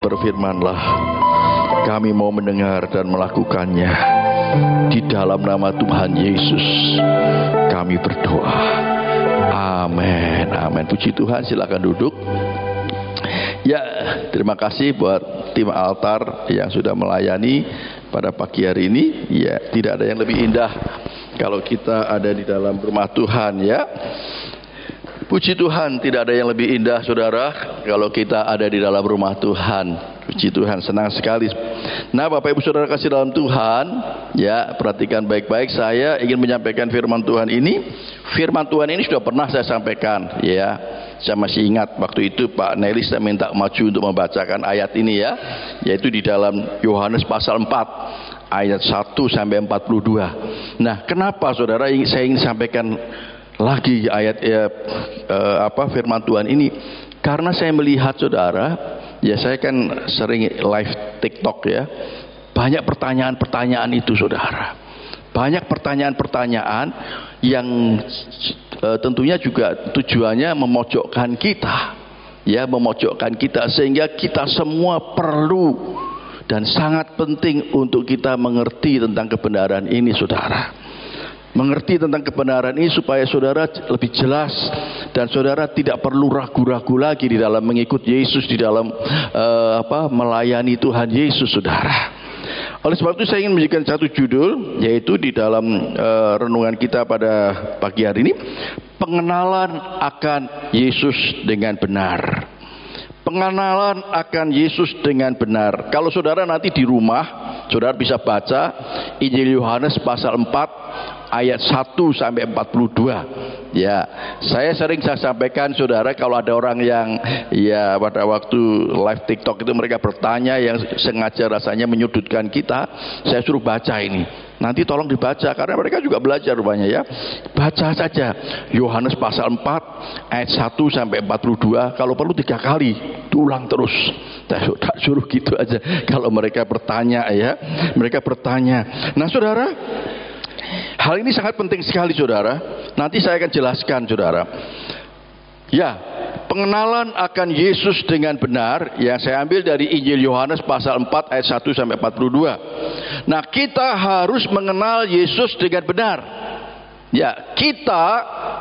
Berfirmanlah, kami mau mendengar dan melakukannya. Di dalam nama Tuhan Yesus kami berdoa. Amin. Amin. Puji Tuhan, silakan duduk. Ya, terima kasih buat tim altar yang sudah melayani pada pagi hari ini. Ya, tidak ada yang lebih indah kalau kita ada di dalam rumah Tuhan, ya. Puji Tuhan, tidak ada yang lebih indah, saudara, kalau kita ada di dalam rumah Tuhan. Puji Tuhan, senang sekali. Nah, Bapak Ibu Saudara kasih dalam Tuhan, ya, perhatikan baik-baik. Saya ingin menyampaikan firman Tuhan ini. Firman Tuhan ini sudah pernah saya sampaikan, ya. Saya masih ingat waktu itu Pak Nelis saya minta maju untuk membacakan ayat ini, ya, yaitu di dalam Yohanes pasal 4 ayat 1 sampai 42. Nah, kenapa saudara saya ingin sampaikan lagi ayat firman Tuhan ini? Karena saya melihat, saudara, ya, saya kan sering live TikTok, ya. Banyak pertanyaan-pertanyaan itu, saudara. Banyak pertanyaan-pertanyaan yang tentunya juga tujuannya memojokkan kita, ya, memojokkan kita, sehingga kita semua perlu dan sangat penting untuk kita mengerti tentang kebenaran ini, saudara. Mengerti tentang kebenaran ini supaya saudara lebih jelas dan saudara tidak perlu ragu-ragu lagi di dalam mengikut Yesus, di dalam melayani Tuhan Yesus, saudara. Oleh sebab itu saya ingin memberikan satu judul, yaitu di dalam renungan kita pada pagi hari ini, pengenalan akan Yesus dengan benar. Pengenalan akan Yesus dengan benar. Kalau saudara nanti di rumah, saudara bisa baca Injil Yohanes pasal 4 ayat 1 sampai 42. Ya, saya sampaikan, saudara, kalau ada orang yang, ya, pada waktu live TikTok itu mereka bertanya yang sengaja rasanya menyudutkan kita, saya suruh baca ini. Nanti tolong dibaca, karena mereka juga belajar rupanya, ya. Baca saja Yohanes pasal 4 ayat 1 sampai 42, kalau perlu 3 kali, diulang terus. Saya suruh gitu aja kalau mereka bertanya, ya. Mereka bertanya. Nah, saudara, hal ini sangat penting sekali, saudara. Nanti saya akan jelaskan, saudara. Ya, pengenalan akan Yesus dengan benar yang saya ambil dari Injil Yohanes pasal 4 ayat 1 sampai 42. Nah, kita harus mengenal Yesus dengan benar. Ya, kita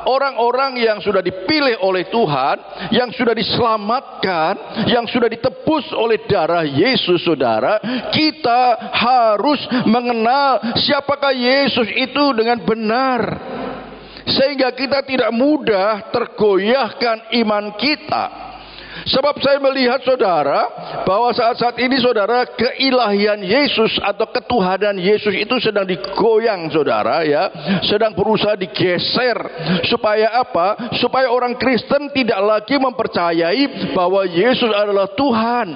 orang-orang yang sudah dipilih oleh Tuhan, yang sudah diselamatkan, yang sudah ditebus oleh darah Yesus, saudara, kita harus mengenal siapakah Yesus itu dengan benar, sehingga kita tidak mudah tergoyahkan iman kita. Sebab saya melihat, saudara, bahwa saat-saat ini, saudara, keilahian Yesus atau ketuhanan Yesus itu sedang digoyang, saudara, ya, sedang berusaha digeser. Supaya apa? Supaya orang Kristen tidak lagi mempercayai bahwa Yesus adalah Tuhan.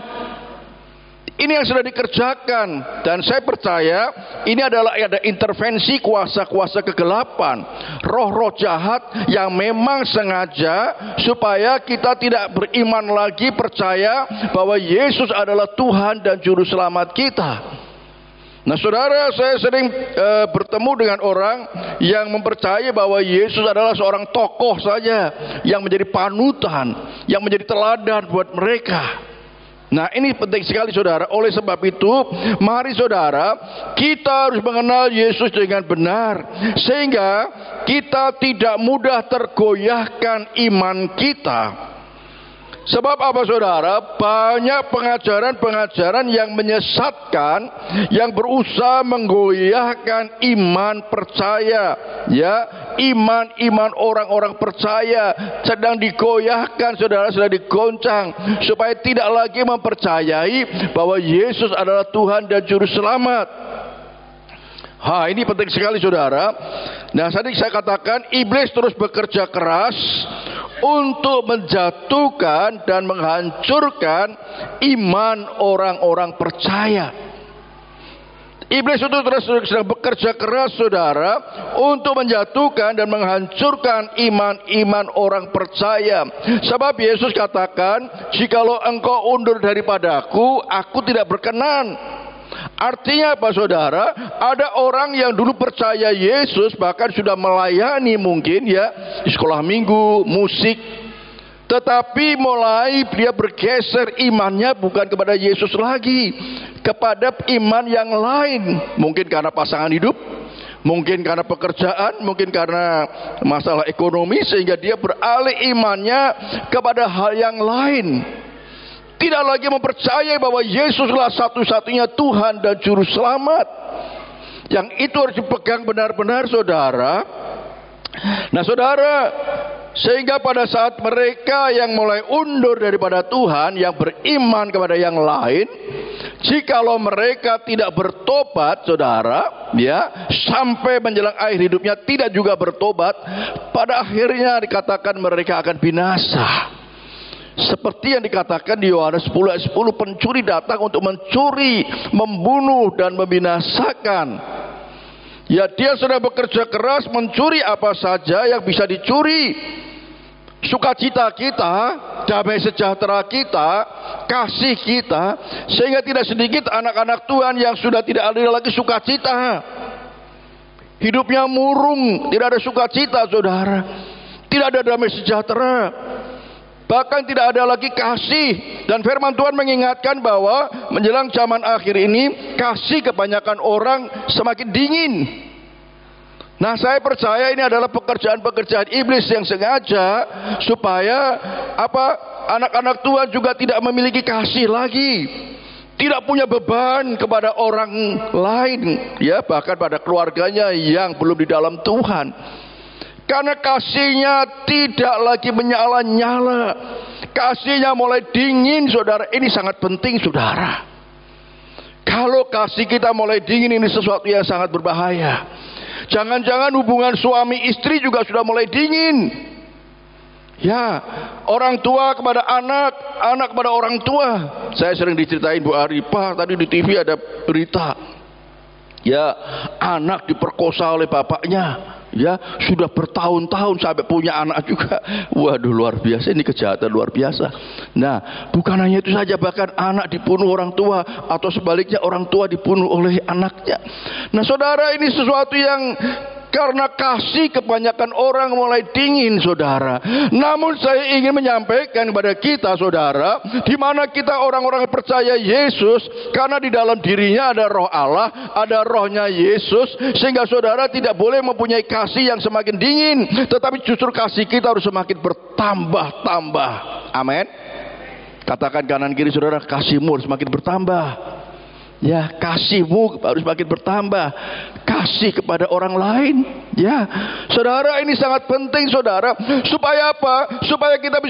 Ini yang sudah dikerjakan, dan saya percaya ini adalah ada intervensi kuasa-kuasa kegelapan, roh-roh jahat yang memang sengaja supaya kita tidak beriman lagi, percaya bahwa Yesus adalah Tuhan dan Juru Selamat kita. Nah, saudara, saya sering bertemu dengan orang yang mempercayai bahwa Yesus adalah seorang tokoh saja yang menjadi panutan, yang menjadi teladan buat mereka. Nah, ini penting sekali, saudara. Oleh sebab itu, mari, saudara, kita harus mengenal Yesus dengan benar, sehingga kita tidak mudah tergoyahkan iman kita. Sebab apa, saudara? Banyak pengajaran-pengajaran yang menyesatkan, yang berusaha menggoyahkan iman percaya, ya, iman orang-orang percaya sedang digoyahkan, saudara, sedang digoncang, supaya tidak lagi mempercayai bahwa Yesus adalah Tuhan dan Juru Selamat. Ini penting sekali, saudara. Nah, tadi saya katakan iblis terus bekerja keras untuk menjatuhkan dan menghancurkan iman orang-orang percaya. Iblis itu terus sedang bekerja keras, saudara, untuk menjatuhkan dan menghancurkan iman-iman orang percaya. Sebab Yesus katakan, jikalau engkau undur daripadaku, aku tidak berkenan. Artinya apa, saudara? Ada orang yang dulu percaya Yesus, bahkan sudah melayani mungkin, ya, di sekolah minggu, musik, Tetapi mulai dia bergeser imannya bukan kepada Yesus lagi, kepada iman yang lain. Mungkin karena pasangan hidup, mungkin karena pekerjaan, mungkin karena masalah ekonomi, sehingga dia beralih imannya kepada hal yang lain. Tidak lagi mempercayai bahwa Yesuslah satu-satunya Tuhan dan Juru Selamat. Yang itu harus dipegang benar-benar, saudara. Nah, saudara, sehingga pada saat mereka yang mulai undur daripada Tuhan, yang beriman kepada yang lain, jikalau mereka tidak bertobat, saudara, ya, sampai menjelang akhir hidupnya tidak juga bertobat, pada akhirnya dikatakan mereka akan binasa. Seperti yang dikatakan di Yohanes 10 ayat 10, pencuri datang untuk mencuri, membunuh dan membinasakan. Ya, dia sudah bekerja keras mencuri apa saja yang bisa dicuri. Sukacita kita, damai sejahtera kita, kasih kita, sehingga tidak sedikit anak-anak Tuhan yang sudah tidak ada lagi sukacita. Hidupnya murung, tidak ada sukacita, saudara. Tidak ada damai sejahtera. Bahkan tidak ada lagi kasih. Dan firman Tuhan mengingatkan bahwa menjelang zaman akhir ini, kasih kebanyakan orang semakin dingin. Nah, saya percaya ini adalah pekerjaan-pekerjaan iblis yang sengaja supaya anak-anak Tuhan juga tidak memiliki kasih lagi, tidak punya beban kepada orang lain, ya, bahkan pada keluarganya yang belum di dalam Tuhan. Karena kasihnya tidak lagi menyala-nyala, kasihnya mulai dingin, saudara. Ini sangat penting, saudara. Kalau kasih kita mulai dingin, ini sesuatu yang sangat berbahaya. Jangan-jangan hubungan suami istri juga sudah mulai dingin. Ya, orang tua kepada anak, anak kepada orang tua. Saya sering diceritain Bu Ari, Pak, tadi di TV ada berita. Ya, anak diperkosa oleh bapaknya. Ya, sudah bertahun-tahun sampai punya anak juga. Waduh, luar biasa, ini kejahatan luar biasa. Nah, bukan hanya itu saja, bahkan anak dibunuh orang tua, atau sebaliknya orang tua dibunuh oleh anaknya. Nah, saudara, ini sesuatu yang karena kasih kebanyakan orang mulai dingin, saudara. Namun saya ingin menyampaikan kepada kita, saudara, di mana kita orang-orang yang percaya Yesus, karena di dalam dirinya ada roh Allah, ada rohnya Yesus, sehingga saudara tidak boleh mempunyai kasih yang semakin dingin, tetapi justru kasih kita harus semakin bertambah-tambah. Amin. Katakan kanan kiri saudara, kasihmu harus semakin bertambah. Ya, kasihmu harus makin bertambah. Kasih kepada orang lain. Ya, saudara, ini sangat penting, saudara. Supaya apa? Supaya kita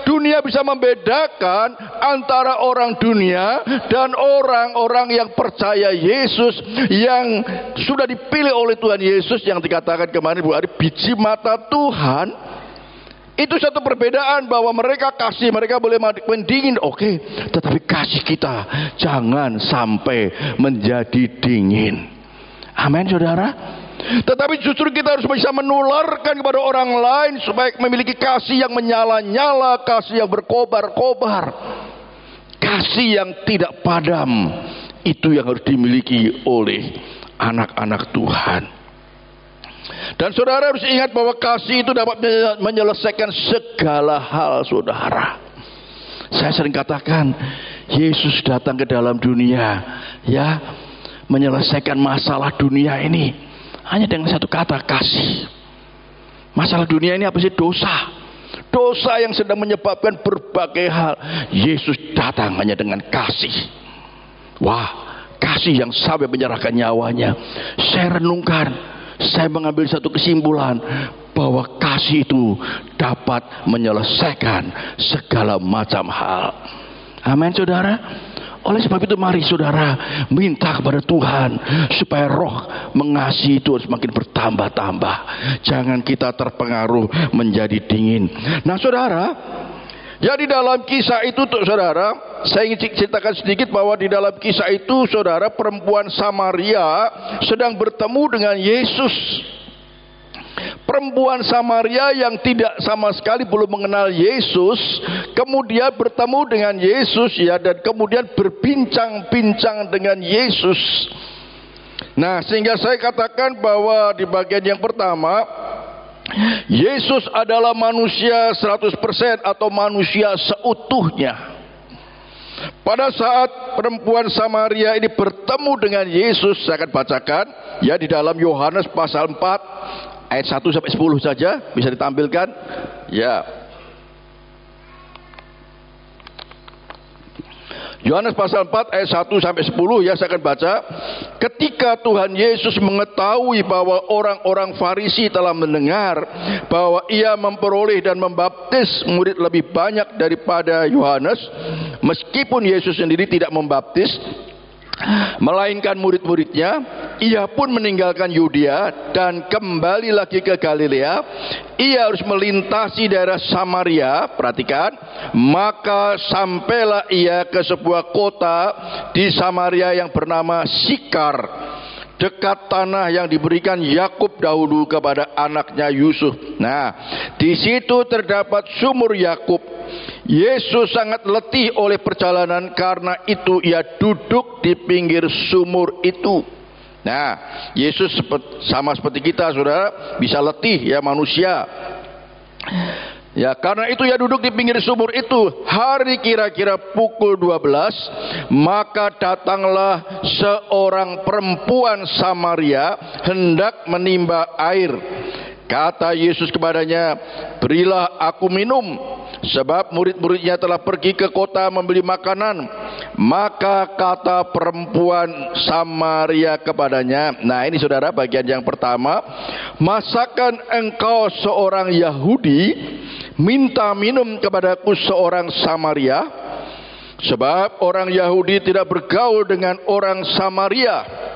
dunia bisa membedakan antara orang dunia dan orang-orang yang percaya Yesus, yang sudah dipilih oleh Tuhan Yesus, yang dikatakan kemarin Bu Ari, biji mata Tuhan. Itu satu perbedaan, bahwa mereka kasih, mereka boleh mendingin, oke, tetapi kasih kita jangan sampai menjadi dingin. Amin, saudara. Tetapi justru kita harus bisa menularkan kepada orang lain supaya memiliki kasih yang menyala-nyala, kasih yang berkobar-kobar, kasih yang tidak padam. Itu yang harus dimiliki oleh anak-anak Tuhan. Dan saudara harus ingat bahwa kasih itu dapat menyelesaikan segala hal, saudara. Saya sering katakan, Yesus datang ke dalam dunia, ya, menyelesaikan masalah dunia ini hanya dengan satu kata, kasih. Masalah dunia ini apa sih? Dosa. Dosa yang sedang menyebabkan berbagai hal. Yesus datang hanya dengan kasih. Wah, kasih yang sampai menyerahkan nyawanya. Saya renungkan, saya mengambil satu kesimpulan, bahwa kasih itu dapat menyelesaikan segala macam hal. Amin, saudara. Oleh sebab itu mari saudara minta kepada Tuhan supaya roh mengasihi itu semakin bertambah-tambah. Jangan kita terpengaruh menjadi dingin. Nah, saudara, ya, di dalam kisah itu, saudara, saya ingin ceritakan sedikit bahwa di dalam kisah itu, saudara, perempuan Samaria sedang bertemu dengan Yesus. Perempuan Samaria yang tidak sama sekali belum mengenal Yesus, kemudian bertemu dengan Yesus, ya, dan kemudian berbincang-bincang dengan Yesus. Nah, sehingga saya katakan bahwa di bagian yang pertama, Yesus adalah manusia 100% atau manusia seutuhnya. Pada saat perempuan Samaria ini bertemu dengan Yesus, saya akan bacakan ya di dalam Yohanes pasal 4 ayat 1 sampai 10 saja, bisa ditampilkan. Ya. Yohanes pasal 4 ayat 1 sampai 10 ya, saya akan baca. Ketika Tuhan Yesus mengetahui bahwa orang-orang Farisi telah mendengar bahwa ia memperoleh dan membaptis murid lebih banyak daripada Yohanes, meskipun Yesus sendiri tidak membaptis melainkan murid-muridnya, ia pun meninggalkan Yudea dan kembali lagi ke Galilea. Ia harus melintasi daerah Samaria, perhatikan, maka sampailah ia ke sebuah kota di Samaria yang bernama Sikar, dekat tanah yang diberikan Yakub dahulu kepada anaknya Yusuf. Nah, di situ terdapat sumur Yakub. Yesus sangat letih oleh perjalanan, karena itu ia duduk di pinggir sumur itu. Nah, Yesus sama seperti kita, saudara, bisa letih ya manusia. Ya, karena itu ia duduk di pinggir sumur itu. Hari kira-kira pukul 12, maka datanglah seorang perempuan Samaria hendak menimba air. Kata Yesus kepadanya, "Berilah aku minum, sebab murid-muridnya telah pergi ke kota membeli makanan." Maka kata perempuan Samaria kepadanya, nah ini saudara bagian yang pertama, "Masakan engkau seorang Yahudi minta minum kepadaku seorang Samaria? Sebab orang Yahudi tidak bergaul dengan orang Samaria."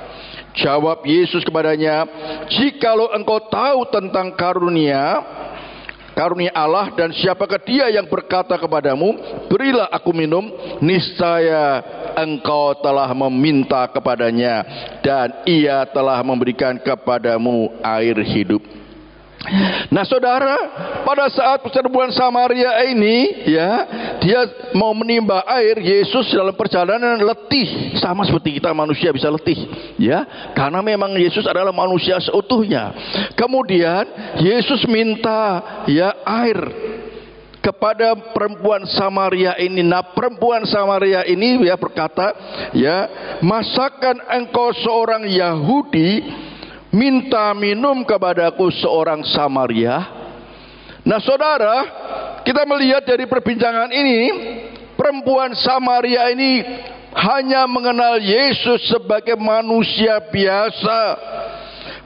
Jawab Yesus kepadanya, "Jikalau engkau tahu tentang karunia Allah dan siapakah dia yang berkata kepadamu, berilah aku minum, niscaya engkau telah meminta kepadanya dan ia telah memberikan kepadamu air hidup." Nah saudara, pada saat perempuan Samaria ini ya, dia mau menimba air, Yesus dalam perjalanan letih, sama seperti kita manusia bisa letih ya, karena memang Yesus adalah manusia seutuhnya. Kemudian Yesus minta ya air kepada perempuan Samaria ini. Nah, perempuan Samaria ini ya berkata ya, "Masakan engkau seorang Yahudi minta minum kepadaku seorang Samaria?" Nah saudara, kita melihat dari perbincangan ini, perempuan Samaria ini hanya mengenal Yesus sebagai manusia biasa.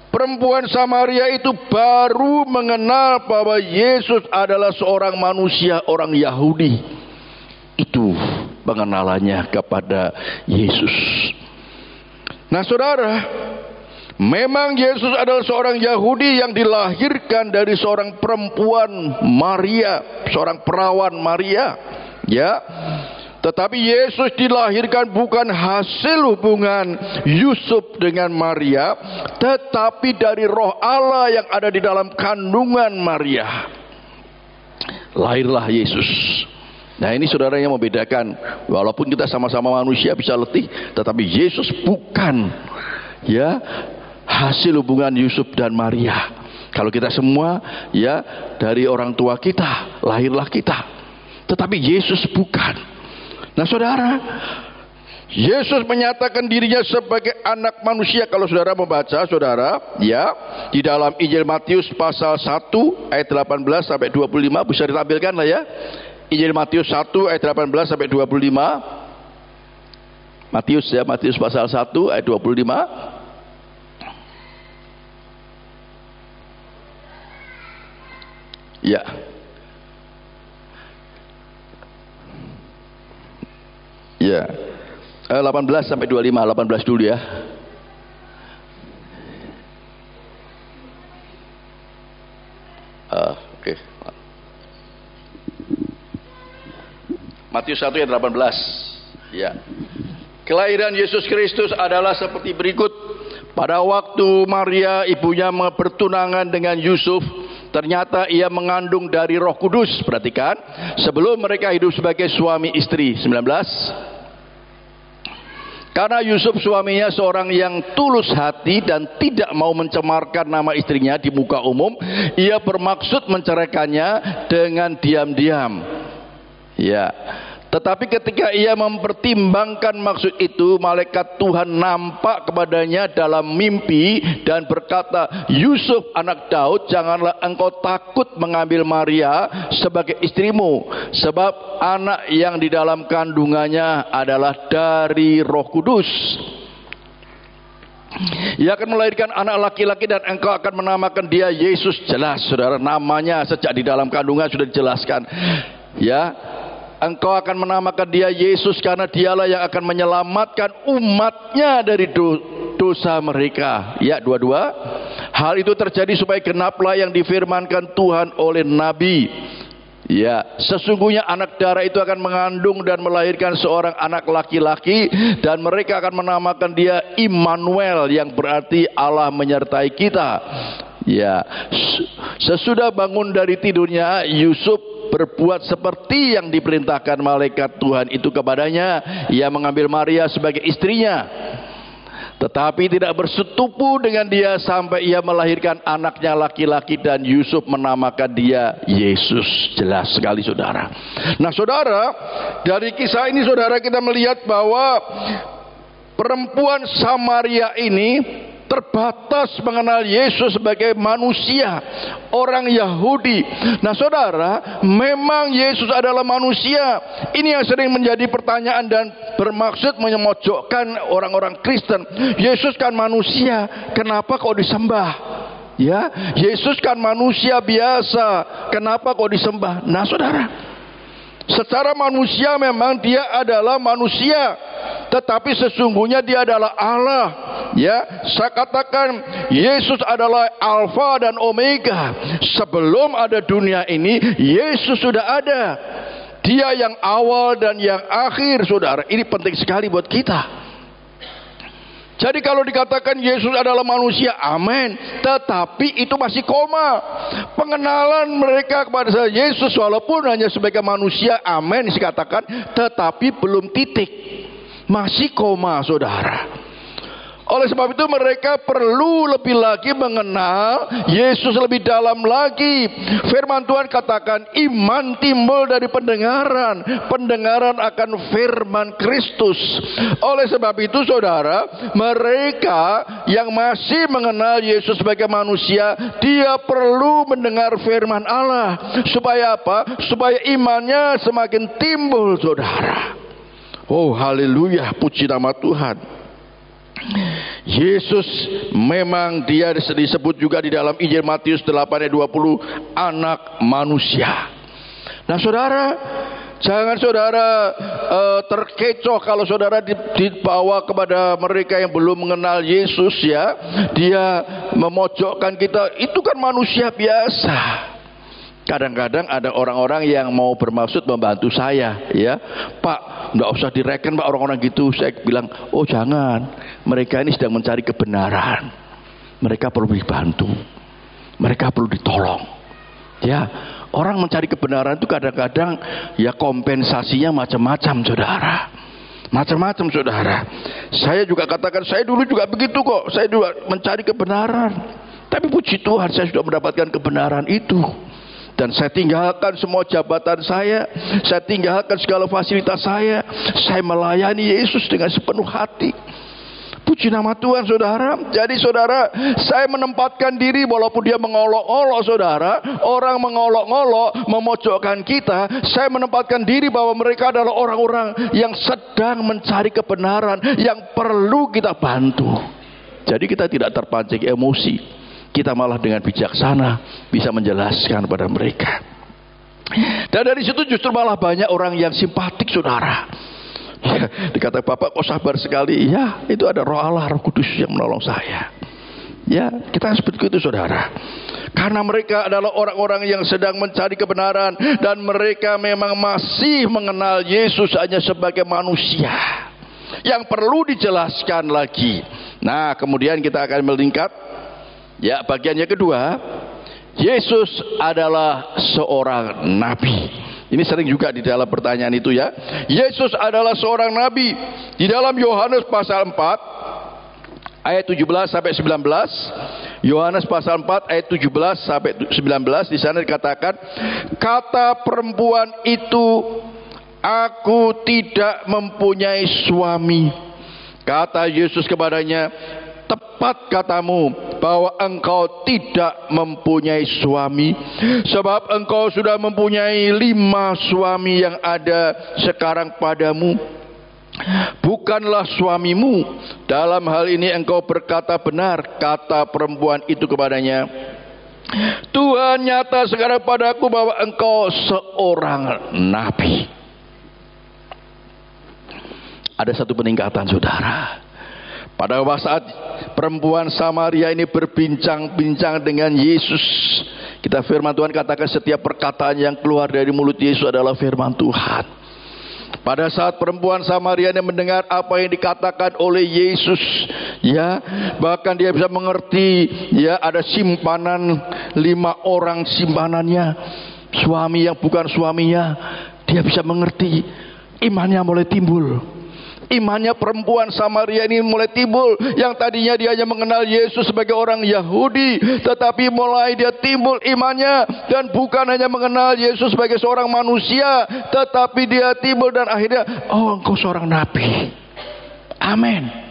Perempuan Samaria itu baru mengenal bahwa Yesus adalah seorang manusia, orang Yahudi. Itu pengenalannya kepada Yesus. Nah saudara, memang Yesus adalah seorang Yahudi yang dilahirkan dari seorang perempuan Maria, seorang perawan Maria, ya. Tetapi Yesus dilahirkan bukan hasil hubungan Yusuf dengan Maria, tetapi dari Roh Allah yang ada di dalam kandungan Maria. Lahirlah Yesus. Nah ini saudara yang membedakan, walaupun kita sama-sama manusia bisa letih, tetapi Yesus bukan ya hasil hubungan Yusuf dan Maria. Kalau kita semua ya dari orang tua kita, lahirlah kita. Tetapi Yesus bukan. Nah saudara, Yesus menyatakan dirinya sebagai anak manusia. Kalau saudara membaca saudara ya di dalam Injil Matius pasal 1 ayat 18 sampai 25, bisa ditampilkan lah ya. Injil Matius 1 ayat 18 sampai 25. Matius ya, Matius pasal 1 ayat 25. Ya. Ya. 18 sampai 25, 18 dulu ya. Oke. Matius 1 ayat 18. Ya. Kelahiran Yesus Kristus adalah seperti berikut. Pada waktu Maria ibunya bertunangan dengan Yusuf, ternyata ia mengandung dari Roh Kudus. Perhatikan, sebelum mereka hidup sebagai suami istri. 19. Karena Yusuf suaminya seorang yang tulus hati dan tidak mau mencemarkan nama istrinya di muka umum, ia bermaksud menceraikannya dengan diam-diam. Ya. Tetapi ketika ia mempertimbangkan maksud itu, malaikat Tuhan nampak kepadanya dalam mimpi dan berkata, Yusuf anak Daud, janganlah engkau takut mengambil Maria sebagai istrimu, sebab anak yang di dalam kandungannya adalah dari Roh Kudus. Ia akan melahirkan anak laki-laki dan engkau akan menamakan dia Yesus. Jelas saudara, namanya sejak di dalam kandungan sudah dijelaskan. Ya, engkau akan menamakan dia Yesus karena dialah yang akan menyelamatkan umatnya dari dosa mereka. Ya, 22. Hal itu terjadi supaya genaplah yang difirmankan Tuhan oleh Nabi. Ya, sesungguhnya anak darah itu akan mengandung dan melahirkan seorang anak laki-laki, dan mereka akan menamakan dia Immanuel, yang berarti Allah menyertai kita. Ya, sesudah bangun dari tidurnya, Yusuf berbuat seperti yang diperintahkan malaikat Tuhan itu kepadanya. Ia mengambil Maria sebagai istrinya, tetapi tidak bersetubuh dengan dia sampai ia melahirkan anaknya laki-laki, dan Yusuf menamakan dia Yesus. Jelas sekali saudara. Nah saudara, dari kisah ini saudara kita melihat bahwa perempuan Samaria ini terbatas mengenal Yesus sebagai manusia, orang Yahudi. Nah saudara, memang Yesus adalah manusia. Ini yang sering menjadi pertanyaan dan bermaksud memojokkan orang-orang Kristen. Yesus kan manusia, kenapa kok disembah? Ya, Yesus kan manusia biasa, kenapa kok disembah? Nah saudara, secara manusia memang dia adalah manusia, tetapi sesungguhnya dia adalah Allah. Ya, saya katakan Yesus adalah Alfa dan Omega. Sebelum ada dunia ini, Yesus sudah ada. Dia yang awal dan yang akhir, saudara. Ini penting sekali buat kita. Jadi kalau dikatakan Yesus adalah manusia, amin. Tetapi itu masih koma. Pengenalan mereka kepada Yesus walaupun hanya sebagai manusia, amin dikatakan, tetapi belum titik. Masih koma saudara. Oleh sebab itu mereka perlu lebih lagi mengenal Yesus lebih dalam lagi. Firman Tuhan katakan iman timbul dari pendengaran, pendengaran akan firman Kristus. Oleh sebab itu saudara, mereka yang masih mengenal Yesus sebagai manusia, dia perlu mendengar firman Allah. Supaya apa? Supaya imannya semakin timbul saudara. Oh haleluya, puji nama Tuhan. Yesus memang dia disebut juga di dalam Injil Matius 8 ayat 20 anak manusia. Nah saudara, jangan saudara terkecoh kalau saudara dibawa kepada mereka yang belum mengenal Yesus ya. Dia memojokkan kita, itu kan manusia biasa. Kadang-kadang ada orang-orang yang mau bermaksud membantu saya, ya, Pak, nggak usah direken Pak orang-orang gitu. Saya bilang, oh jangan, mereka ini sedang mencari kebenaran, mereka perlu dibantu, mereka perlu ditolong. Ya, orang mencari kebenaran itu kadang-kadang ya kompensasinya macam-macam, saudara. Macam-macam, saudara. Saya juga katakan, saya dulu juga begitu kok, saya juga mencari kebenaran. Tapi puji Tuhan, saya sudah mendapatkan kebenaran itu. Dan saya tinggalkan semua jabatan saya tinggalkan segala fasilitas saya melayani Yesus dengan sepenuh hati. Puji nama Tuhan saudara. Jadi saudara, saya menempatkan diri walaupun dia mengolok-olok saudara, orang mengolok-olok, memojokkan kita, saya menempatkan diri bahwa mereka adalah orang-orang yang sedang mencari kebenaran, yang perlu kita bantu. Jadi kita tidak terpancing emosi. Kita malah dengan bijaksana bisa menjelaskan pada mereka. Dan dari situ justru malah banyak orang yang simpatik saudara. Ya, dikatakan Bapak kok sabar sekali. Ya, itu ada Roh Allah, Roh Kudus yang menolong saya. Ya, kita seperti itu saudara. Karena mereka adalah orang-orang yang sedang mencari kebenaran, dan mereka memang masih mengenal Yesus hanya sebagai manusia yang perlu dijelaskan lagi. Nah, kemudian kita akan melingkar. Ya, bagiannya kedua, Yesus adalah seorang nabi. Ini sering juga di dalam pertanyaan itu ya. Yesus adalah seorang nabi. Di dalam Yohanes pasal 4 ayat 17 sampai 19. Yohanes pasal 4 ayat 17 sampai 19, di sana dikatakan, kata perempuan itu, aku tidak mempunyai suami. Kata Yesus kepadanya, tepat katamu bahwa engkau tidak mempunyai suami, sebab engkau sudah mempunyai 5 suami yang ada sekarang padamu. Bukanlah suamimu. Dalam hal ini engkau berkata benar. Kata perempuan itu kepadanya, Tuhan nyata sekarang padaku bahwa engkau seorang nabi. Ada satu peningkatan, saudara. Pada saat perempuan Samaria ini berbincang-bincang dengan Yesus, kita firman Tuhan katakan setiap perkataan yang keluar dari mulut Yesus adalah firman Tuhan. Pada saat perempuan Samaria ini mendengar apa yang dikatakan oleh Yesus, ya, bahkan dia bisa mengerti, ya, ada simpanan 5 orang simpanannya, suami yang bukan suaminya, dia bisa mengerti. Imannya mulai timbul. Imannya perempuan Samaria ini mulai timbul. Yang tadinya dia hanya mengenal Yesus sebagai orang Yahudi, tetapi mulai dia timbul imannya. Dan bukan hanya mengenal Yesus sebagai seorang manusia, tetapi dia timbul dan akhirnya, oh, engkau seorang nabi. Amin.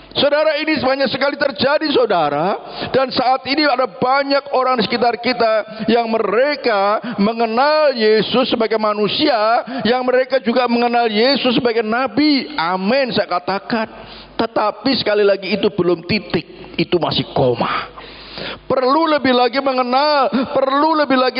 Saudara, ini banyak sekali terjadi, saudara. Dan saat ini ada banyak orang di sekitar kita yang mereka mengenal Yesus sebagai manusia, yang mereka juga mengenal Yesus sebagai nabi. Amin, saya katakan. Tetapi sekali lagi itu belum titik, itu masih koma. Perlu lebih lagi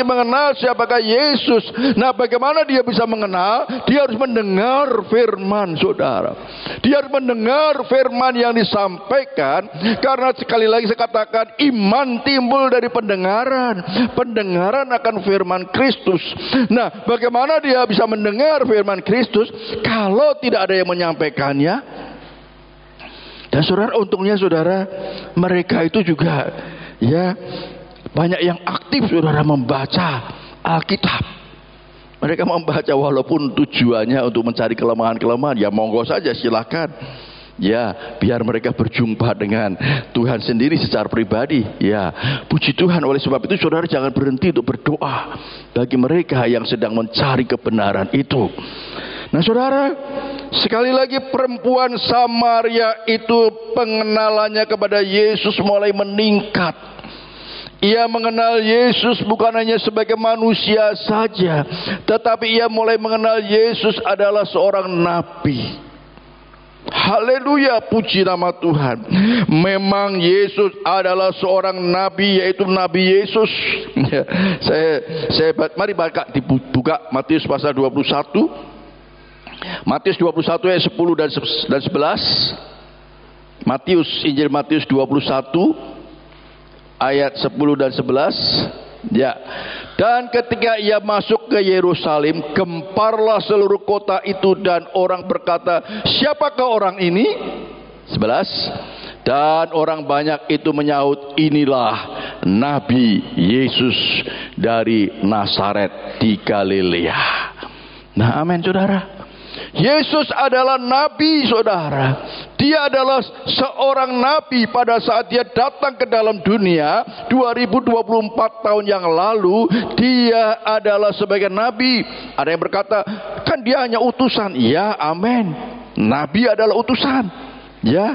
mengenal siapakah Yesus. Nah, bagaimana dia bisa mengenal? Dia harus mendengar firman, saudara. Dia harus mendengar firman yang disampaikan. Karena sekali lagi saya katakan, iman timbul dari pendengaran. Pendengaran akan firman Kristus. Nah, bagaimana dia bisa mendengar firman Kristus kalau tidak ada yang menyampaikannya? Dan saudara, untungnya saudara, mereka itu juga, ya, banyak yang aktif, saudara, membaca Alkitab. Mereka membaca walaupun tujuannya untuk mencari kelemahan-kelemahan. Ya monggo saja, silakan. Ya, biar mereka berjumpa dengan Tuhan sendiri secara pribadi. Ya, puji Tuhan. Oleh sebab itu saudara jangan berhenti untuk berdoa bagi mereka yang sedang mencari kebenaran itu. Nah, saudara, sekali lagi perempuan Samaria itu pengenalannya kepada Yesus mulai meningkat. Ia mengenal Yesus bukan hanya sebagai manusia saja, tetapi ia mulai mengenal Yesus adalah seorang nabi. Haleluya, puji nama Tuhan. Memang Yesus adalah seorang nabi, yaitu Nabi Yesus. Mari dibuka Matius pasal 21. Matius 21 ayat 10 dan 11. Injil Matius 21 ayat 10 dan 11. Ya. Dan ketika ia masuk ke Yerusalem, gemparlah seluruh kota itu dan orang berkata, siapakah orang ini? 11. Dan orang banyak itu menyahut, inilah Nabi Yesus dari Nazaret di Galilea. Nah, amin, saudara. Yesus adalah nabi, saudara. Dia adalah seorang nabi pada saat dia datang ke dalam dunia 2024 tahun yang lalu. Dia adalah sebagai nabi. Ada yang berkata, kan dia hanya utusan. Ya, amin. Nabi adalah utusan. Ya,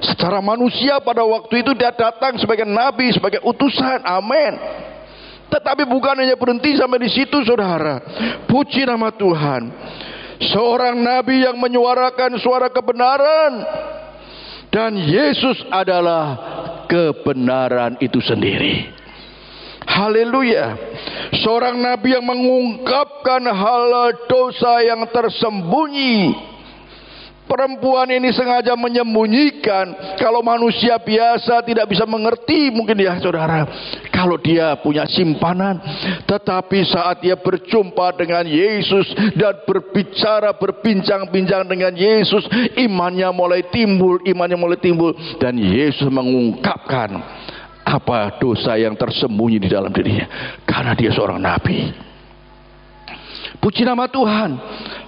secara manusia pada waktu itu dia datang sebagai nabi, sebagai utusan. Amin. Tetapi bukan hanya berhenti sampai di situ, saudara. Puji nama Tuhan. Seorang nabi yang menyuarakan suara kebenaran, dan Yesus adalah kebenaran itu sendiri. Haleluya. Seorang nabi yang mengungkapkan hal dosa yang tersembunyi. Perempuan ini sengaja menyembunyikan. Kalau manusia biasa tidak bisa mengerti mungkin, ya saudara, kalau dia punya simpanan. Tetapi saat dia berjumpa dengan Yesus dan berbincang-bincang dengan Yesus, imannya mulai timbul. Dan Yesus mengungkapkan apa dosa yang tersembunyi di dalam dirinya, karena dia seorang nabi. Puji nama Tuhan.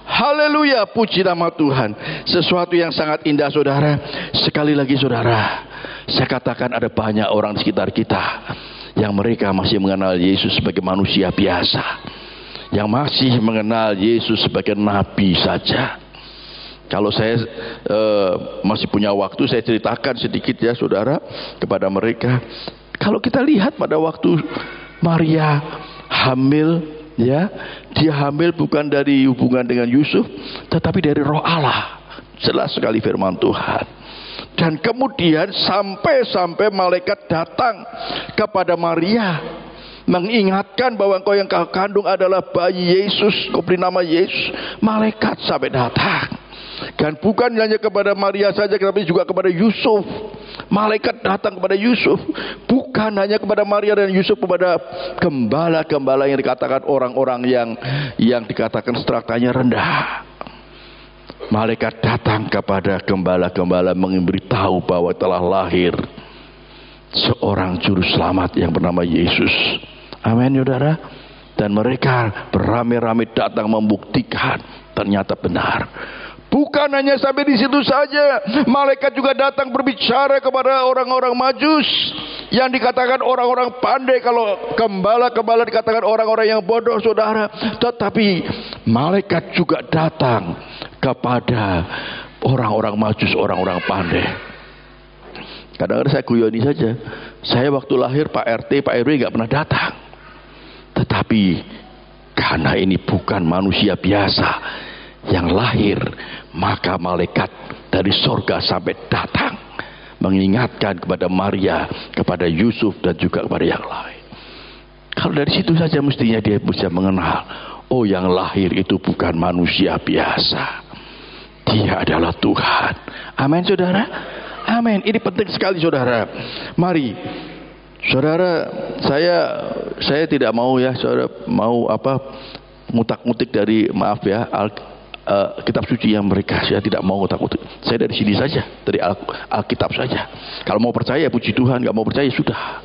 Haleluya, puji nama Tuhan. Sesuatu yang sangat indah saudara. Sekali lagi saudara, saya katakan ada banyak orang di sekitar kita yang mereka masih mengenal Yesus sebagai manusia biasa, yang masih mengenal Yesus sebagai nabi saja. Kalau saya masih punya waktu, saya ceritakan sedikit ya saudara kepada mereka. Kalau kita lihat pada waktu Maria hamil, ya, dia hamil bukan dari hubungan dengan Yusuf, tetapi dari Roh Allah. Jelas sekali firman Tuhan. Dan kemudian sampai malaikat datang kepada Maria, mengingatkan bahwa engkau yang kau kandung adalah bayi Yesus, kau beri nama Yesus. Malaikat sampai datang. Dan bukan hanya kepada Maria saja, tetapi juga kepada Yusuf. Malaikat datang kepada Yusuf. Bukan hanya kepada Maria dan Yusuf, kepada gembala-gembala yang dikatakan orang-orang yang dikatakan stratanya rendah. Malaikat datang kepada gembala-gembala memberitahu bahwa telah lahir seorang juru selamat yang bernama Yesus. Amin saudara. Dan mereka beramai-ramai datang membuktikan ternyata benar. Bukan hanya sampai di situ saja, malaikat juga datang berbicara kepada orang-orang Majus yang dikatakan orang-orang pandai. Kalau gembala-gembala dikatakan orang-orang yang bodoh saudara. Tetapi malaikat juga datang kepada orang-orang Majus, orang-orang pandai. Kadang-kadang saya guyoni saja. Saya waktu lahir Pak RT, Pak RW nggak pernah datang. Tetapi karena ini bukan manusia biasa yang lahir, maka malaikat dari sorga sampai datang mengingatkan kepada Maria, kepada Yusuf dan juga kepada yang lain. Kalau dari situ saja mestinya dia bisa mengenal, oh yang lahir itu bukan manusia biasa, dia adalah Tuhan. Amin saudara. Amin. Ini penting sekali saudara. Mari saudara, saya tidak mau ya saudara mau ngutak-ngutik dari, maaf ya, kitab suci yang mereka. Saya tidak mau ngutak-ngutik. Saya dari sini saja, dari Alkitab saja. Kalau mau percaya puji Tuhan, nggak mau percaya sudah.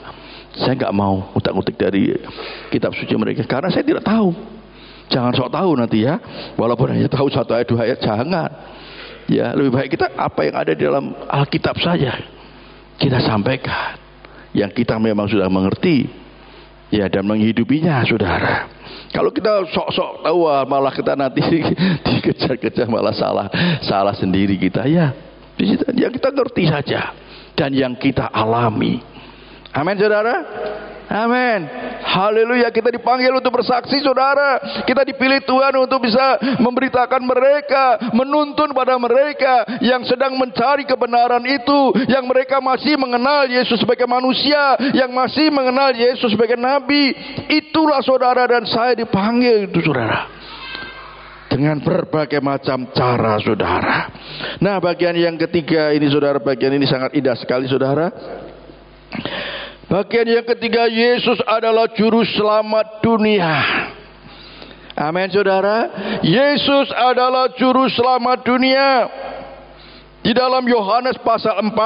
Saya nggak mau ngutak-ngutik dari kitab suci mereka, karena saya tidak tahu. Jangan sok tahu nanti ya. Walaupun hanya tahu satu ayat dua ayat, jangan. Ya, lebih baik kita apa yang ada di dalam Alkitab saja kita sampaikan, yang kita memang sudah mengerti, ya, dan menghidupinya saudara. Kalau kita sok-sok tahu, malah kita nanti dikejar-kejar, malah salah sendiri kita ya. Yang kita ngerti saja dan yang kita alami. Amin saudara. Amin. Haleluya. Kita dipanggil untuk bersaksi saudara. Kita dipilih Tuhan untuk bisa memberitakan mereka, menuntun pada mereka yang sedang mencari kebenaran itu, yang mereka masih mengenal Yesus sebagai manusia, yang masih mengenal Yesus sebagai nabi. Itulah saudara dan saya dipanggil itu saudara, dengan berbagai macam cara saudara. Nah, bagian yang ketiga ini saudara, bagian ini sangat indah sekali saudara. Bagian yang ketiga, Yesus adalah juru selamat dunia. Amin saudara. Yesus adalah juru selamat dunia. Di dalam Yohanes pasal 4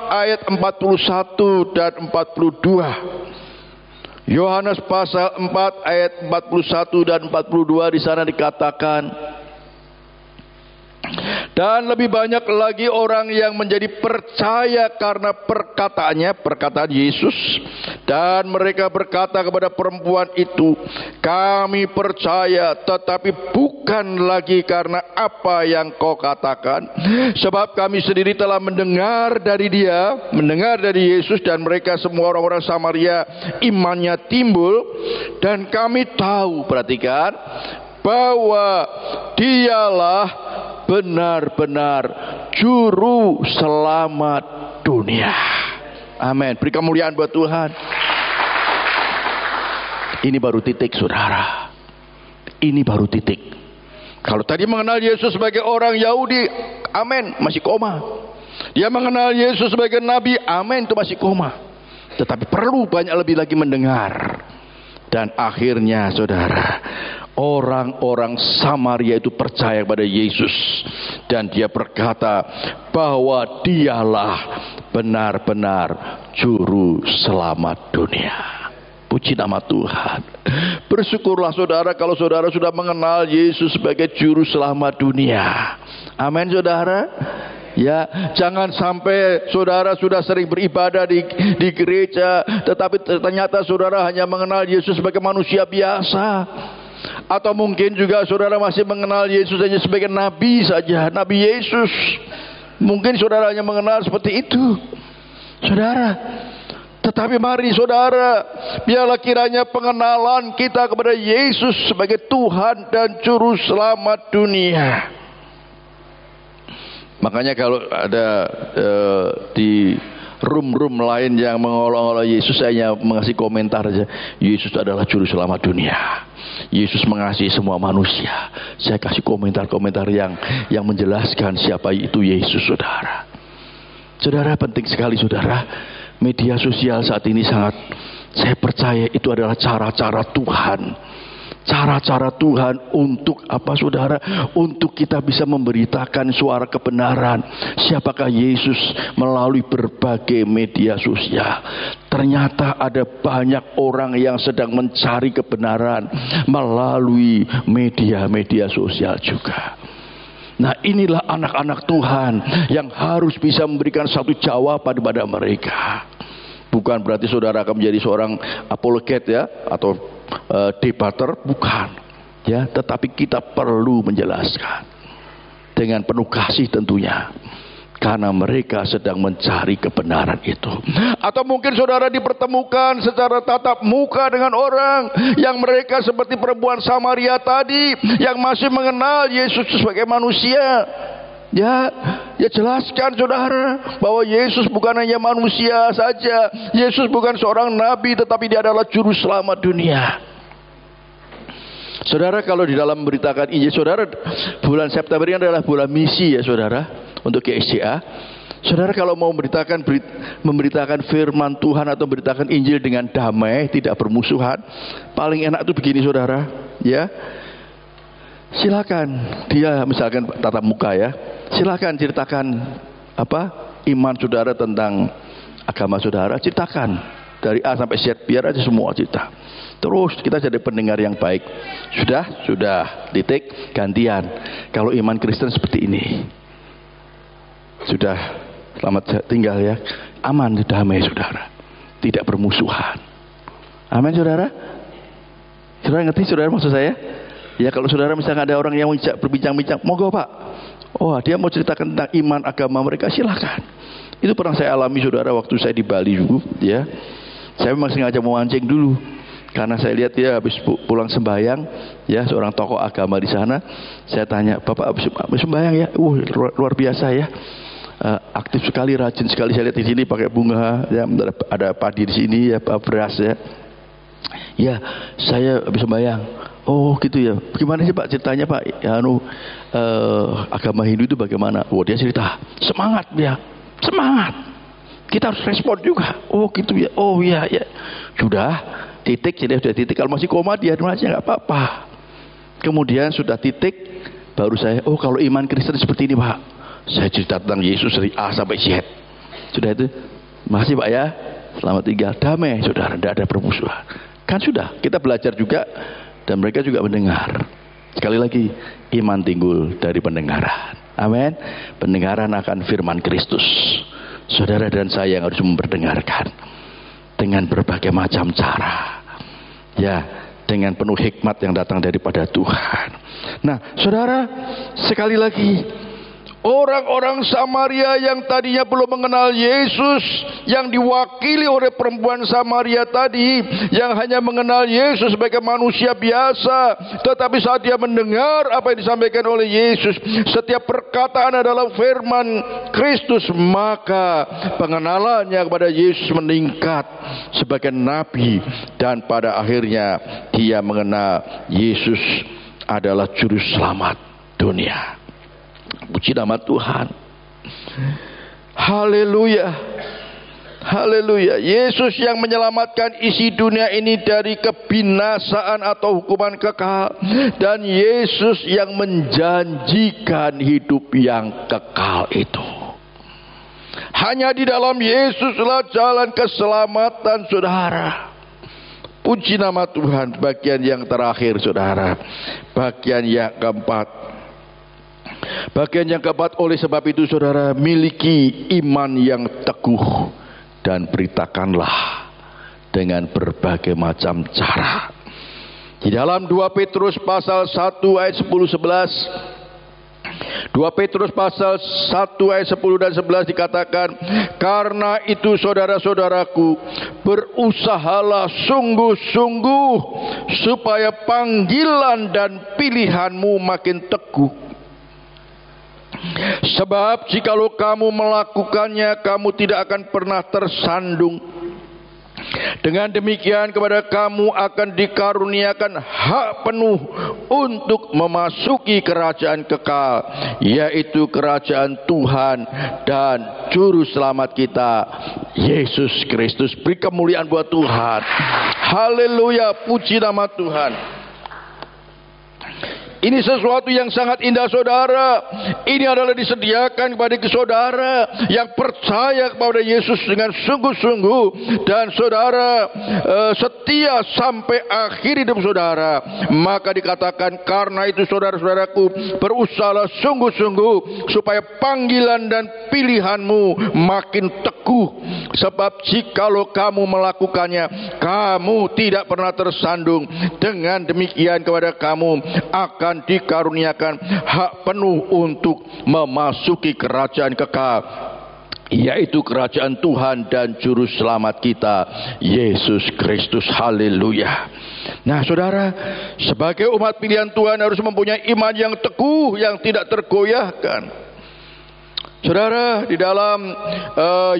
ayat 41 dan 42. Yohanes pasal 4 ayat 41 dan 42, di sana dikatakan, dan lebih banyak lagi orang yang menjadi percaya karena perkataan Yesus. Dan mereka berkata kepada perempuan itu, kami percaya, tetapi bukan lagi karena apa yang kau katakan, sebab kami sendiri telah mendengar dari dia, mendengar dari Yesus. Dan mereka semua orang-orang Samaria imannya timbul. Dan kami tahu, perhatikan, bahwa dialah benar-benar juru selamat dunia. Amin. Beri kemuliaan buat Tuhan. Ini baru titik saudara. Ini baru titik. Kalau tadi mengenal Yesus sebagai orang Yahudi, amin, masih koma. Dia mengenal Yesus sebagai nabi, amin, itu masih koma. Tetapi perlu banyak lebih lagi mendengar. Dan akhirnya saudara, orang-orang Samaria itu percaya kepada Yesus. Dan dia berkata bahwa dialah benar-benar juru selamat dunia. Puji nama Tuhan. Bersyukurlah saudara kalau saudara sudah mengenal Yesus sebagai juru selamat dunia. Amin saudara. Ya, jangan sampai saudara sudah sering beribadah di gereja, tetapi ternyata saudara hanya mengenal Yesus sebagai manusia biasa. Atau mungkin juga saudara masih mengenal Yesus hanya sebagai nabi saja, Nabi Yesus. Mungkin saudara hanya mengenal seperti itu, saudara. Tetapi mari saudara, biarlah kiranya pengenalan kita kepada Yesus sebagai Tuhan dan Juru Selamat dunia. Makanya kalau ada di room lain yang mengolok-olok Yesus, saya mengasih komentar saja, Yesus adalah Juru Selamat dunia. Yesus mengasihi semua manusia. Saya kasih komentar-komentar yang menjelaskan siapa itu Yesus, saudara. Saudara, penting sekali saudara. Media sosial saat ini sangat, saya percaya itu adalah cara-cara Tuhan. Cara-cara Tuhan untuk apa saudara? Untuk kita bisa memberitakan suara kebenaran. Siapakah Yesus melalui berbagai media sosial. Ternyata ada banyak orang yang sedang mencari kebenaran melalui media-media sosial juga. Nah, inilah anak-anak Tuhan yang harus bisa memberikan satu jawaban kepada mereka. Bukan berarti saudara akan menjadi seorang apologet ya, atau debater, bukan. Ya, tetapi kita perlu menjelaskan dengan penuh kasih tentunya. Karena mereka sedang mencari kebenaran itu. Atau mungkin saudara dipertemukan secara tatap muka dengan orang yang mereka seperti perempuan Samaria tadi, yang masih mengenal Yesus sebagai manusia. Ya jelaskan saudara bahwa Yesus bukan hanya manusia saja. Yesus bukan seorang nabi, tetapi dia adalah juru selamat dunia. Saudara, kalau di dalam memberitakan Injil, saudara, bulan September ini adalah bulan misi ya saudara, untuk GSCA. Saudara, kalau mau memberitakan firman Tuhan atau memberitakan Injil dengan damai, tidak bermusuhan, paling enak itu begini saudara, ya. Silakan dia misalkan tatap muka ya. Silakan ceritakan apa iman saudara tentang agama saudara, ceritakan dari A sampai Z, biar aja semua cerita. Terus kita jadi pendengar yang baik. Sudah, titik, gantian. Kalau iman Kristen seperti ini, sudah, selamat tinggal ya. Aman, damai saudara. Tidak bermusuhan. Amin saudara. Saudara ngerti saudara maksud saya? Ya, kalau saudara misalnya ada orang yang berbincang-bincang, monggo Pak. Oh, dia mau ceritakan tentang iman agama mereka, silakan. Itu pernah saya alami saudara waktu saya di Bali dulu ya. Saya memang sengaja mau mancing dulu. Karena saya lihat dia habis pulang sembahyang, ya, seorang tokoh agama di sana. Saya tanya, Bapak habis sembahyang ya? Luar biasa ya. Aktif sekali, rajin sekali. Saya lihat di sini pakai bunga, ya, ada padi di sini, ya, beras ya. Ya, saya habis sembahyang. Oh gitu ya. Bagaimana sih Pak ceritanya Pak? Ya, agama Hindu itu bagaimana? Oh, dia cerita. Semangat dia, semangat. Kita harus respon juga. Oh gitu ya. Oh iya ya. Sudah. Titik, jadi sudah titik. Kalau masih koma dia aja nggak apa-apa. Kemudian sudah titik, baru saya, oh kalau iman Kristen seperti ini Pak, saya cerita tentang Yesus dari A sampai Z. Sudah itu, makasih Pak ya, selamat tinggal, damai saudara, tidak ada permusuhan. Kan sudah, kita belajar juga dan mereka juga mendengar. Sekali lagi, iman timbul dari pendengaran. Amin. Pendengaran akan firman Kristus. Saudara dan saya yang harus memperdengarkan dengan berbagai macam cara, ya, dengan penuh hikmat yang datang daripada Tuhan. Nah saudara, sekali lagi, orang-orang Samaria yang tadinya belum mengenal Yesus, yang diwakili oleh perempuan Samaria tadi, yang hanya mengenal Yesus sebagai manusia biasa, tetapi saat dia mendengar apa yang disampaikan oleh Yesus, setiap perkataan adalah firman Kristus, maka pengenalannya kepada Yesus meningkat sebagai nabi, dan pada akhirnya dia mengenal Yesus adalah juru selamat dunia. Puji nama Tuhan. Haleluya. Haleluya. Yesus yang menyelamatkan isi dunia ini dari kebinasaan atau hukuman kekal, dan Yesus yang menjanjikan hidup yang kekal itu. Hanya di dalam Yesuslah jalan keselamatan saudara. Puji nama Tuhan. Bagian yang terakhir saudara, bagian yang keempat. Bagian yang keempat, oleh sebab itu saudara, miliki iman yang teguh dan beritakanlah dengan berbagai macam cara. Di dalam 2 Petrus pasal 1 ayat 10-11, 2 Petrus pasal 1 ayat 10 dan 11 dikatakan, karena itu saudara-saudaraku, berusahalah sungguh-sungguh supaya panggilan dan pilihanmu makin teguh. Sebab jikalau kamu melakukannya, kamu tidak akan pernah tersandung. Dengan demikian kepada kamu akan dikaruniakan hak penuh untuk memasuki kerajaan kekal, yaitu kerajaan Tuhan dan Juru Selamat kita, Yesus Kristus. Beri kemuliaan buat Tuhan. Haleluya, puji nama Tuhan. Ini sesuatu yang sangat indah saudara. Ini adalah disediakan kepada saudara yang percaya kepada Yesus dengan sungguh-sungguh, dan saudara setia sampai akhir hidup saudara. Maka dikatakan, karena itu saudara-saudaraku, berusahalah sungguh-sungguh supaya panggilan dan pilihanmu makin teguh. Sebab jikalau kamu melakukannya, kamu tidak pernah tersandung. Dengan demikian kepada kamu akan dikaruniakan hak penuh untuk memasuki kerajaan kekal, yaitu kerajaan Tuhan dan Juru Selamat kita, Yesus Kristus. Haleluya. Nah saudara, sebagai umat pilihan Tuhan harus mempunyai iman yang teguh, yang tidak tergoyahkan. Saudara, di dalam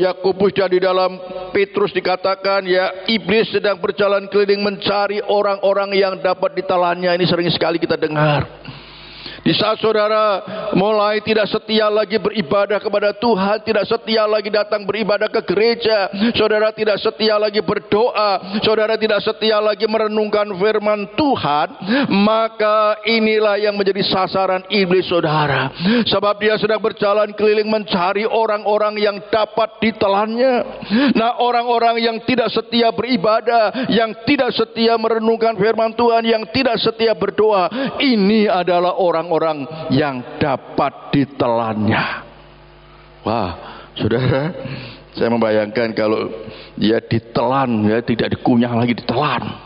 Yakobus dan di dalam Petrus dikatakan, ya, iblis sedang berjalan keliling mencari orang-orang yang dapat ditelannya. Ini sering sekali kita dengar. Di saat saudara mulai tidak setia lagi beribadah kepada Tuhan, tidak setia lagi datang beribadah ke gereja, saudara tidak setia lagi berdoa, saudara tidak setia lagi merenungkan firman Tuhan, maka inilah yang menjadi sasaran iblis saudara. Sebab dia sedang berjalan keliling mencari orang-orang yang dapat ditelannya. Nah, orang-orang yang tidak setia beribadah, yang tidak setia merenungkan firman Tuhan, yang tidak setia berdoa, ini adalah orang-orang yang dapat ditelannya. Wah, saudara, saya membayangkan kalau dia ditelan, ya, tidak dikunyah lagi, ditelan.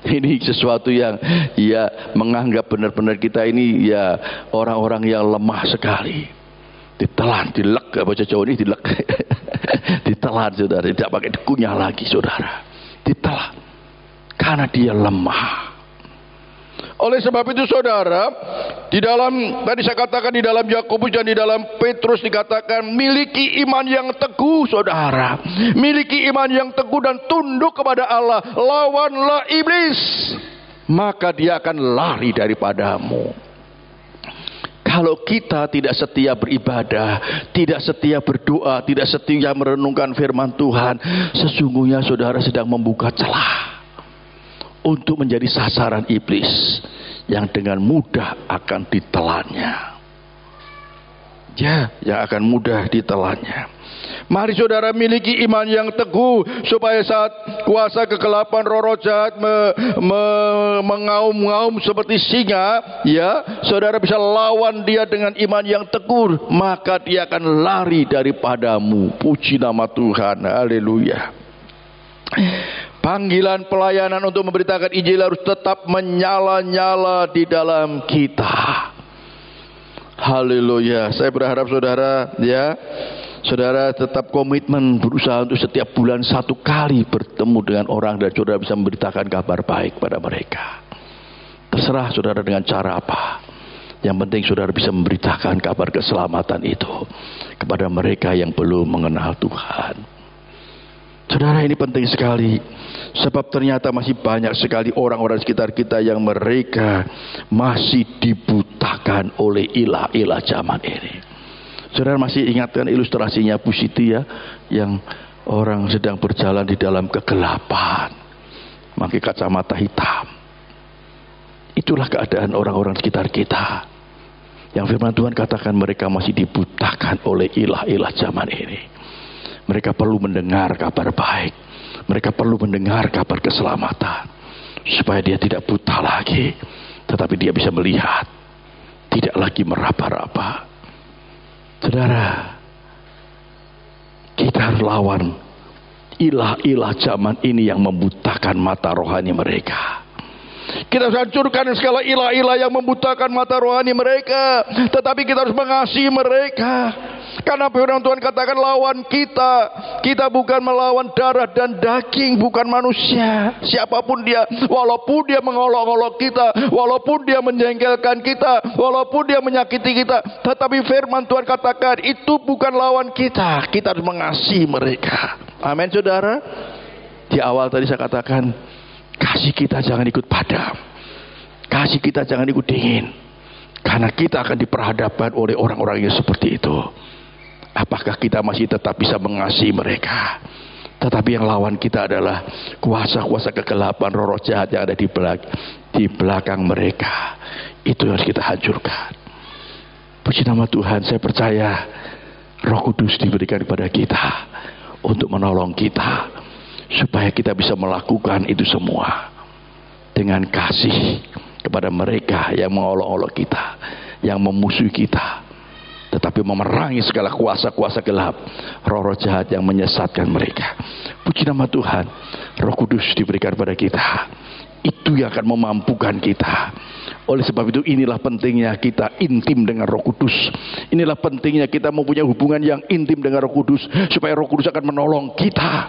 Ini sesuatu yang ya menganggap benar-benar kita ini ya orang-orang yang lemah sekali. Ditelan, dilek, apa Jawa ini dilek. Ditelan saudara, tidak pakai dikunyah lagi saudara. Ditelan karena dia lemah. Oleh sebab itu saudara, di dalam, tadi saya katakan di dalam Yakobus dan di dalam Petrus dikatakan, miliki iman yang teguh saudara. Miliki iman yang teguh dan tunduk kepada Allah. Lawanlah iblis, maka dia akan lari daripadamu. Kalau kita tidak setia beribadah, tidak setia berdoa, tidak setia merenungkan firman Tuhan, sesungguhnya saudara sedang membuka celah untuk menjadi sasaran iblis yang dengan mudah akan ditelannya. Ya, yang akan mudah ditelannya. Mari saudara miliki iman yang teguh, supaya saat kuasa kegelapan roh jahat mengaum-ngaum seperti singa, ya, saudara bisa lawan dia dengan iman yang teguh, maka dia akan lari daripadamu. Puji nama Tuhan. Haleluya. Panggilan pelayanan untuk memberitakan Injil harus tetap menyala-nyala di dalam kita. Haleluya. Saya berharap saudara, ya, saudara tetap komitmen berusaha untuk setiap bulan 1 kali bertemu dengan orang dan saudara bisa memberitakan kabar baik pada mereka. Terserah saudara dengan cara apa. Yang penting saudara bisa memberitakan kabar keselamatan itu kepada mereka yang belum mengenal Tuhan. Saudara, ini penting sekali, sebab ternyata masih banyak sekali orang-orang sekitar kita yang mereka masih dibutakan oleh ilah-ilah zaman ini. Saudara masih ingatkan ilustrasinya Bu Siti, ya, yang orang sedang berjalan di dalam kegelapan, pakai kacamata hitam. Itulah keadaan orang-orang sekitar kita, yang firman Tuhan katakan mereka masih dibutakan oleh ilah-ilah zaman ini. Mereka perlu mendengar kabar baik. Mereka perlu mendengar kabar keselamatan, supaya dia tidak buta lagi, tetapi dia bisa melihat, tidak lagi meraba-raba. Saudara, kita harus lawan ilah-ilah zaman ini yang membutakan mata rohani mereka. Kita harus hancurkan segala ilah-ilah yang membutakan mata rohani mereka, tetapi kita harus mengasihi mereka. Karena firman Tuhan katakan, lawan kita bukan melawan darah dan daging, bukan manusia. Siapapun dia, walaupun dia mengolok-olok kita, walaupun dia menjengkelkan kita, walaupun dia menyakiti kita, tetapi firman Tuhan katakan itu bukan lawan kita. Kita harus mengasihi mereka. Amin, saudara. Di awal tadi saya katakan, kasih kita jangan ikut padam, kasih kita jangan ikut dingin, karena kita akan diperhadapkan oleh orang-orang yang seperti itu. Apakah kita masih tetap bisa mengasihi mereka? Tetapi yang lawan kita adalah kuasa-kuasa kegelapan, roh-roh jahat yang ada di belakang mereka. Itu yang harus kita hancurkan. Puji nama Tuhan. Saya percaya Roh Kudus diberikan kepada kita untuk menolong kita, supaya kita bisa melakukan itu semua dengan kasih kepada mereka yang mengolok-olok kita, yang memusuhi kita, tetapi memerangi segala kuasa-kuasa gelap, roh-roh jahat yang menyesatkan mereka. Puji nama Tuhan. Roh Kudus diberikan kepada kita, itu yang akan memampukan kita. Oleh sebab itu, inilah pentingnya kita intim dengan Roh Kudus. Inilah pentingnya kita mempunyai hubungan yang intim dengan Roh Kudus, supaya Roh Kudus akan menolong kita,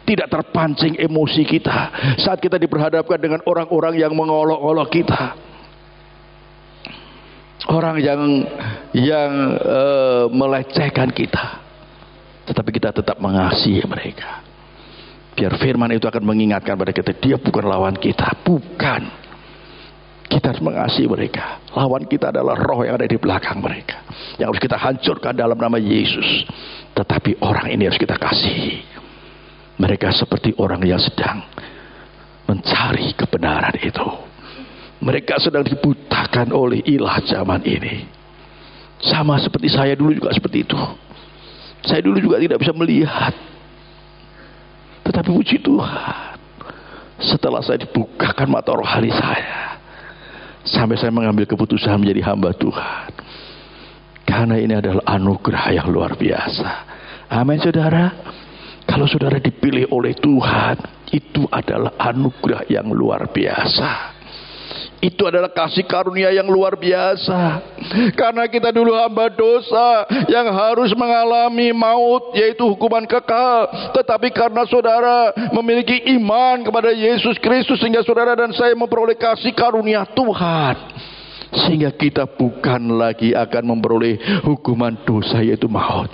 tidak terpancing emosi kita saat kita diperhadapkan dengan orang-orang yang mengolok-olok kita, orang yang melecehkan kita, tetapi kita tetap mengasihi mereka. Biar firman itu akan mengingatkan pada kita, dia bukan lawan kita, bukan. Kita harus mengasihi mereka. Lawan kita adalah roh yang ada di belakang mereka, yang harus kita hancurkan dalam nama Yesus. Tetapi orang ini harus kita kasihi. Mereka seperti orang yang sedang mencari kebenaran itu. Mereka sedang dibutakan oleh ilah zaman ini. Sama seperti saya dulu juga seperti itu. Saya dulu juga tidak bisa melihat. Tetapi puji Tuhan, setelah saya dibukakan mata rohani saya, sampai saya mengambil keputusan menjadi hamba Tuhan. Karena ini adalah anugerah yang luar biasa. Amin, saudara. Kalau saudara dipilih oleh Tuhan, itu adalah anugerah yang luar biasa. Itu adalah kasih karunia yang luar biasa. Karena kita dulu hamba dosa yang harus mengalami maut, yaitu hukuman kekal. Tetapi karena saudara memiliki iman kepada Yesus Kristus, sehingga saudara dan saya memperoleh kasih karunia Tuhan, sehingga kita bukan lagi akan memperoleh hukuman dosa, yaitu maut,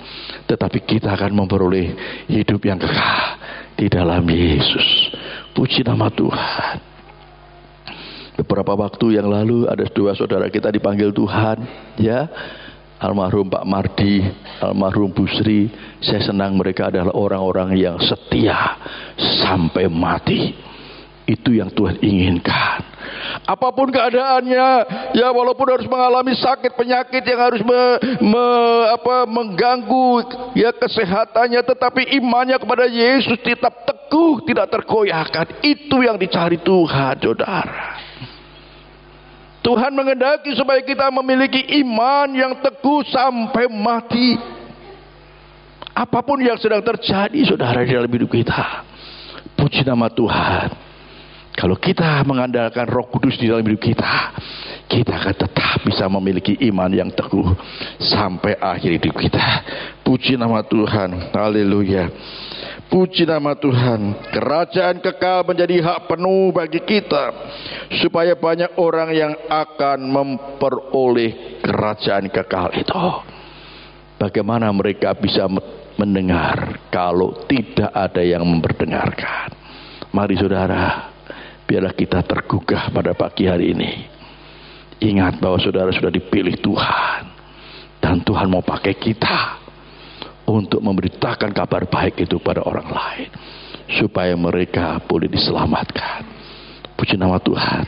tetapi kita akan memperoleh hidup yang kekal di dalam Yesus. Puji nama Tuhan. Beberapa waktu yang lalu ada dua saudara kita dipanggil Tuhan, ya, almarhum Pak Mardi, almarhum Bu Sri. Saya senang mereka adalah orang-orang yang setia sampai mati. Itu yang Tuhan inginkan. Apapun keadaannya, ya, walaupun harus mengalami sakit penyakit yang harus mengganggu ya kesehatannya, tetapi imannya kepada Yesus tetap teguh, tidak tergoyahkan. Itu yang dicari Tuhan, saudara. Tuhan menghendaki supaya kita memiliki iman yang teguh sampai mati. Apapun yang sedang terjadi, saudara, di dalam hidup kita, puji nama Tuhan. Kalau kita mengandalkan Roh Kudus di dalam hidup kita, kita akan tetap bisa memiliki iman yang teguh sampai akhir hidup kita. Puji nama Tuhan. Haleluya. Puji nama Tuhan. Kerajaan kekal menjadi hak penuh bagi kita, supaya banyak orang yang akan memperoleh kerajaan kekal itu. Bagaimana mereka bisa mendengar kalau tidak ada yang memperdengarkan? Mari saudara, biarlah kita tergugah pada pagi hari ini. Ingat bahwa saudara sudah dipilih Tuhan, dan Tuhan mau pakai kita untuk memberitakan kabar baik itu pada orang lain, supaya mereka boleh diselamatkan. Puji nama Tuhan.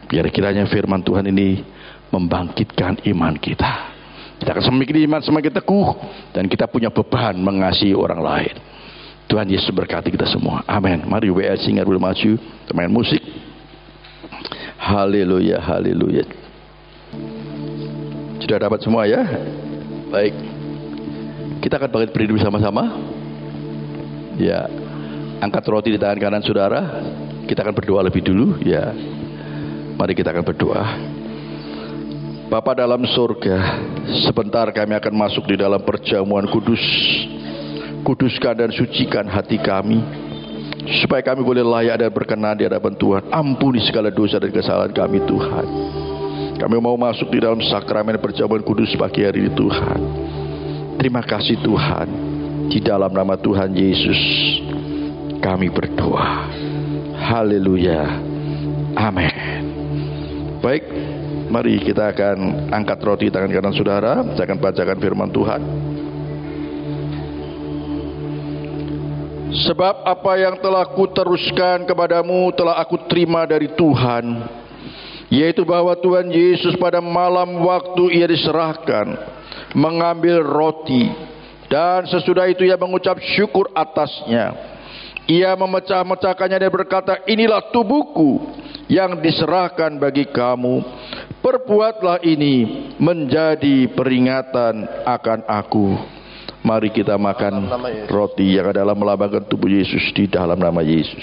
Biar kiranya firman Tuhan ini membangkitkan iman kita. Kita akan semakin iman semakin teguh, dan kita punya beban mengasihi orang lain. Tuhan Yesus berkati kita semua. Amin. Mari WA Singer boleh maju, main musik. Haleluya, haleluya. Sudah dapat semua ya? Baik. Kita akan bangkit berdiri bersama-sama. Ya. Angkat roti di tangan kanan saudara. Kita akan berdoa lebih dulu. Ya. Mari kita akan berdoa. Bapa dalam surga, sebentar kami akan masuk di dalam perjamuan kudus. Kuduskan dan sucikan hati kami, supaya kami boleh layak dan berkenan di hadapan Tuhan. Ampuni segala dosa dan kesalahan kami Tuhan. Kami mau masuk di dalam sakramen perjamuan kudus pagi hari ini Tuhan. Terima kasih Tuhan. Di dalam nama Tuhan Yesus kami berdoa. Haleluya. Amin. Baik, mari kita akan angkat roti tangan kanan saudara. Saya akan bacakan firman Tuhan. Sebab apa yang telah kuteruskan kepadamu telah aku terima dari Tuhan, yaitu bahwa Tuhan Yesus pada malam waktu ia diserahkan mengambil roti, dan sesudah itu ia mengucap syukur atasnya. Ia memecah-mecahkannya dan berkata, inilah tubuhku yang diserahkan bagi kamu. Perbuatlah ini menjadi peringatan akan aku. Mari kita makan roti yang adalah melambangkan tubuh Yesus di dalam nama Yesus.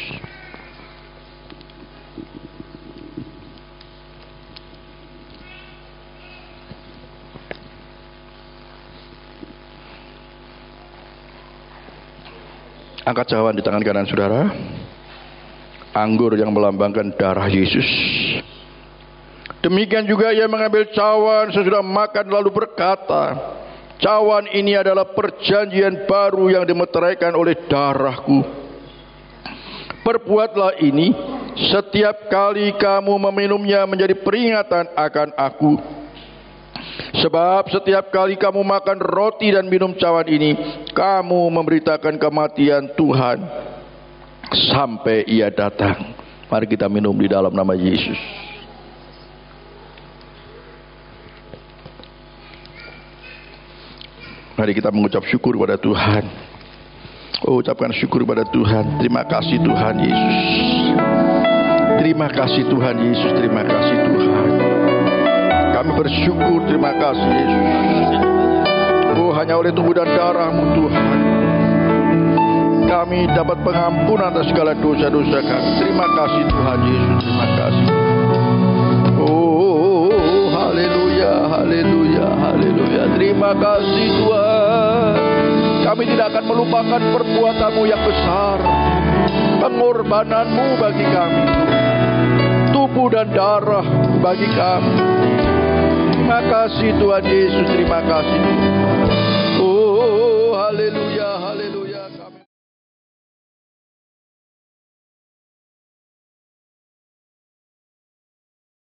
Angkat cawan di tangan kanan saudara. Anggur yang melambangkan darah Yesus. Demikian juga ia mengambil cawan sesudah makan lalu berkata, cawan ini adalah perjanjian baru yang dimeteraikan oleh darahku. Perbuatlah ini setiap kali kamu meminumnya menjadi peringatan akan aku. Sebab setiap kali kamu makan roti dan minum cawan ini, kamu memberitakan kematian Tuhan sampai ia datang. Mari kita minum di dalam nama Yesus. Mari kita mengucap syukur kepada Tuhan. Oh, ucapkan syukur kepada Tuhan. Terima kasih Tuhan Yesus. Terima kasih Tuhan Yesus. Terima kasih Tuhan. Kami bersyukur. Terima kasih Yesus. Oh, hanya oleh tubuh dan darah-Mu Tuhan, kami dapat pengampunan atas segala dosa-dosa kami. Terima kasih Tuhan Yesus. Terima kasih. Oh, haleluya, haleluya, haleluya. Terima kasih Tuhan. Kami tidak akan melupakan perbuatan-Mu yang besar, pengorbanan-Mu bagi kami, tubuh dan darah bagi kami. Terima kasih Tuhan Yesus. Terima kasih Tuhan.